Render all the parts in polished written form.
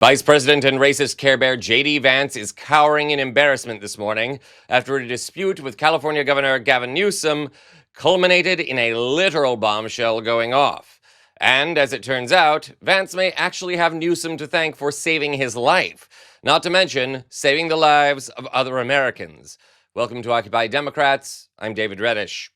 Vice President and racist Care Bear J.D. Vance is cowering in embarrassment this morning after a dispute with California Governor Gavin Newsom culminated in a literal bombshell going off. And as it turns out, Vance may actually have Newsom to thank for saving his life, not to mention saving the lives of other Americans. Welcome to Occupy Democrats. I'm David Reddish.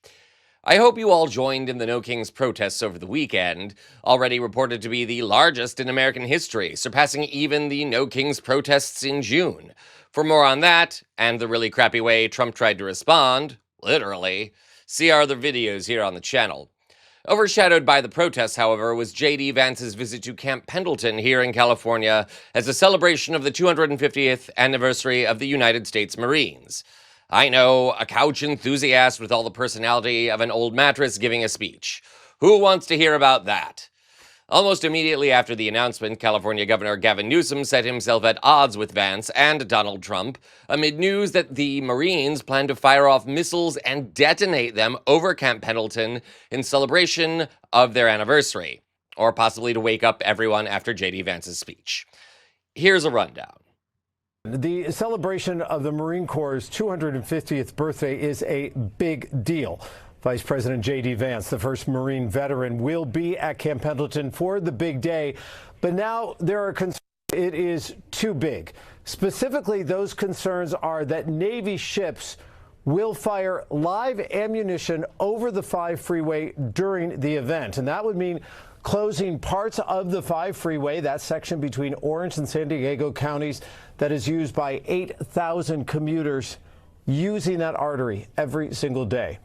I hope you all joined in the No Kings protests over the weekend, already reported to be the largest in American history, surpassing even the No Kings protests in June. For more on that, and the really crappy way Trump tried to respond, literally, see our other videos here on the channel. Overshadowed by the protests, however, was J.D. Vance's visit to Camp Pendleton here in California as a celebration of the 250th anniversary of the United States Marines. I know, a couch enthusiast with all the personality of an old mattress giving a speech. Who wants to hear about that? Almost immediately after the announcement, California Governor Gavin Newsom set himself at odds with Vance and Donald Trump amid news that the Marines plan to fire off missiles and detonate them over Camp Pendleton in celebration of their anniversary, or possibly to wake up everyone after J.D. Vance's speech. Here's a rundown. The celebration of the Marine Corps' 250th birthday is a big deal. Vice President J.D. Vance, the first Marine veteran, will be at Camp Pendleton for the big day. But now there are concerns it is too big. Specifically, those concerns are that Navy ships will fire live ammunition over the 5 freeway during the event. And that would mean closing parts of the 5 freeway, that section between Orange and San Diego counties that is used by 8,000 commuters using that artery every single day.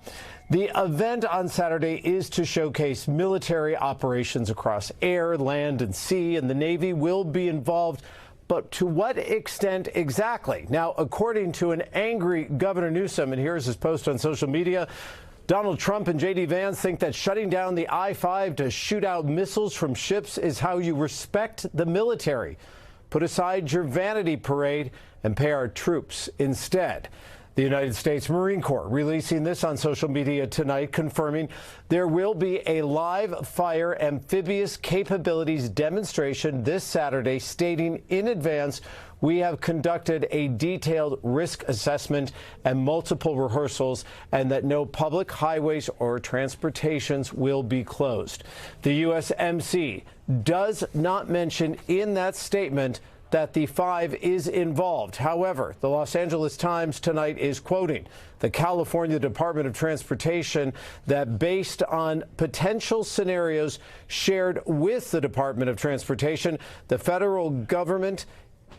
The event on Saturday is to showcase military operations across air, land, and sea, and the Navy will be involved. But to what extent exactly? Now, according to an angry Governor Newsom, and here's his post on social media, Donald Trump and J.D. Vance think that shutting down the I-5 to shoot out missiles from ships is how you respect the military. Put aside your vanity parade and pay our troops instead. The United States Marine Corps releasing this on social media tonight, confirming there will be a live fire amphibious capabilities demonstration this Saturday, stating in advance, we have conducted a detailed risk assessment and multiple rehearsals, and that no public highways or transportations will be closed. The USMC does not mention in that statement that the 5 is involved. However, the Los Angeles Times tonight is quoting the California Department of Transportation that based on potential scenarios shared with the Department of Transportation, the federal government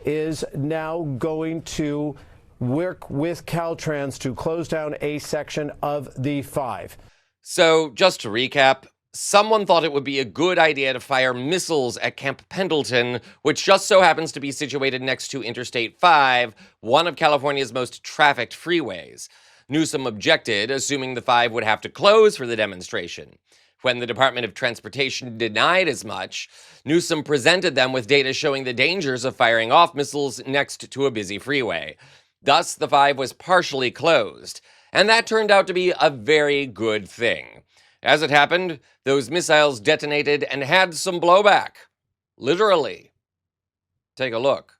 is now going to work with Caltrans to close down a section of the 5. So, just to recap, someone thought it would be a good idea to fire missiles at Camp Pendleton, which just so happens to be situated next to Interstate 5, one of California's most trafficked freeways. Newsom objected, assuming the 5 would have to close for the demonstration. When the Department of Transportation denied as much, Newsom presented them with data showing the dangers of firing off missiles next to a busy freeway. Thus, the 5 was partially closed, and that turned out to be a very good thing. As it happened, those missiles detonated and had some blowback. Literally. Take a look.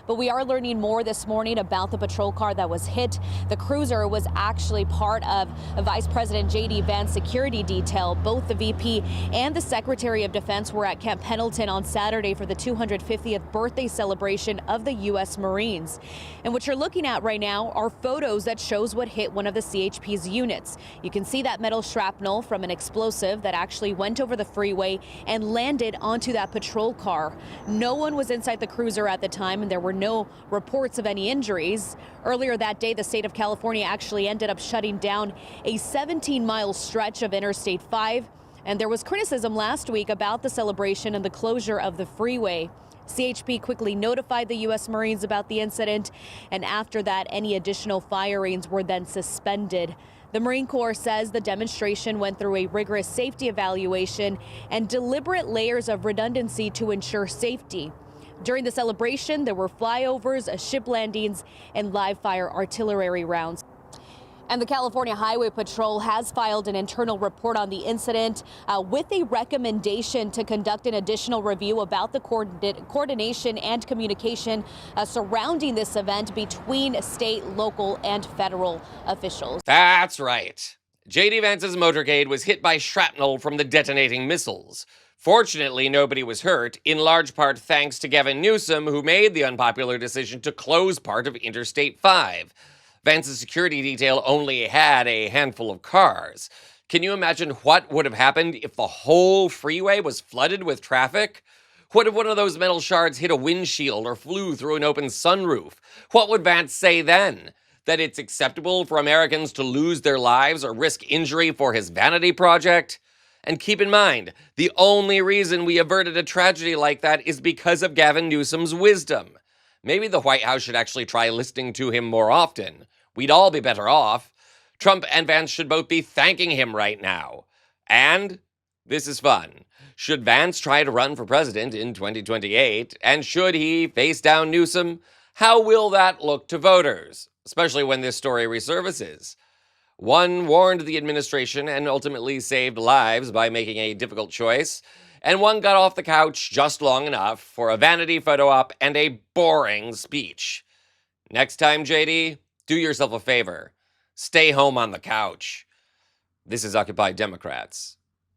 But we are learning more this morning about the patrol car that was hit. The cruiser was actually part of Vice President J.D. Vance's security detail. Both the VP and the Secretary of Defense were at Camp Pendleton on Saturday for the 250th birthday celebration of the U.S. Marines. And what you're looking at right now are photos that shows what hit one of the CHP's units. You can see that metal shrapnel from an explosive that actually went over the freeway and landed onto that patrol car. No one was inside the cruiser at the time, and there were no reports of any injuries. Earlier that day, the state of California actually ended up shutting down a 17-mile stretch of Interstate 5, and there was criticism last week about the celebration and the closure of the freeway. CHP quickly notified the U.S. Marines about the incident, and after that, any additional firings were then suspended. The Marine Corps says the demonstration went through a rigorous safety evaluation and deliberate layers of redundancy to ensure safety. During the celebration, there were flyovers, ship landings, and live fire artillery rounds. And the California Highway Patrol has filed an internal report on the incident with a recommendation to conduct an additional review about the coordination and communication surrounding this event between state, local, and federal officials. That's right. J.D. Vance's motorcade was hit by shrapnel from the detonating missiles. Fortunately, nobody was hurt, in large part thanks to Gavin Newsom, who made the unpopular decision to close part of Interstate 5. Vance's security detail only had a handful of cars. Can you imagine what would have happened if the whole freeway was flooded with traffic? What if one of those metal shards hit a windshield or flew through an open sunroof? What would Vance say then? That it's acceptable for Americans to lose their lives or risk injury for his vanity project? And keep in mind, the only reason we averted a tragedy like that is because of Gavin Newsom's wisdom. Maybe the White House should actually try listening to him more often. We'd all be better off. Trump and Vance should both be thanking him right now. And this is fun. Should Vance try to run for president in 2028? And should he face down Newsom? How will that look to voters, especially when this story resurfaces? One warned the administration and ultimately saved lives by making a difficult choice, and one got off the couch just long enough for a vanity photo op and a boring speech. Next time, JD, do yourself a favor. Stay home on the couch. This is Occupy Democrats.